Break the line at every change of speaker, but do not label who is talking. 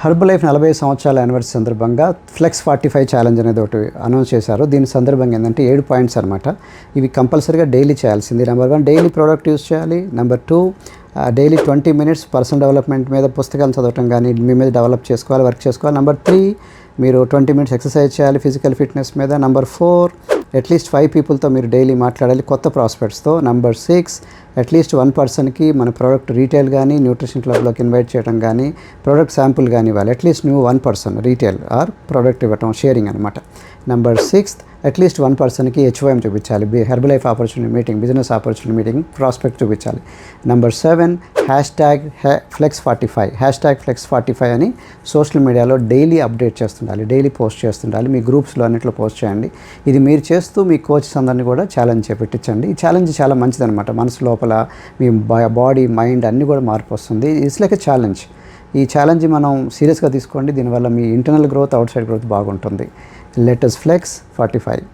Herbal life 45 సంవత్సరాల anniversary సందర్భంగా flex 45 challenge అనేది ఒకటి అనౌన్స్ చేశారు. దీని సందర్భంగా ఏంటంటే 7 పాయింట్స్ అనమాట. ఇవి కంపల్సరీగా డైలీ చేయాల్సింది. నెంబర్ 1 డైలీ ప్రోడక్ట్ యూస్ చేయాలి. Number 2 daily 20 minutes personal development మీద పుస్తకాలు చదవటం కానీ మీ మీద డెవలప్ చేసుకోవాలి, వర్క్ చేసుకోవాలి. నెంబర్ 3 మీరు 20 మినిట్స్ ఎక్సర్సైజ్ చేయాలి ఫిజికల్ ఫిట్నెస్ మీద. నెంబర్ 4 అట్లీస్ట్ 5 పీపుల్తో మీరు డైలీ మాట్లాడాలి కొత్త ప్రాస్పెక్ట్స్తో. నెంబర్ 6 అట్లీస్ట్ 1 పర్సన్కి మన ప్రోడక్ట్ రీటైల్ కానీ న్యూట్రిషన్ క్లబ్లోకి ఇన్వైట్ చేయడం కానీ ప్రోడక్ట్ శాంపుల్ కానీ ఇవ్వాలి. అట్లీస్ట్ నువ్వు 1 పర్సన్ రీటైల్ ఆర్ ప్రోడక్ట్ ఇవ్వటం షేరింగ్ అనమాట. నెంబర్ 6 అట్లీస్ట్ 1 పర్సన్కి HYM చూపించాలి, herbal life opportunity meeting, business opportunity meeting prospect చూపించాలి. నెంబర్ 7 #Flex45 అని సోషల్ మీడియాలో డైలీ అప్డేట్ చేస్తుండాలి, డైలీ పోస్ట్ చేస్తుండాలి. మీ గ్రూప్స్లో అన్నింటిలో పోస్ట్ చేయండి. ఇది మీరు చేస్తూ మీ కోచెస్ అందరినీ కూడా ఛాలెంజ్ చేపెట్టించండి. ఈ ఛాలెంజ్ చాలా మంచిదనమాట. మనసు లోపల మీ బాడీ మైండ్ అన్నీ కూడా మార్పు వస్తుంది. It's like a challenge. ఈ ఛాలెంజ్ మనం సీరియస్గా తీసుకోండి. దీనివల్ల మీ internal growth, outside growth బాగుంటుంది. Let us flex 45.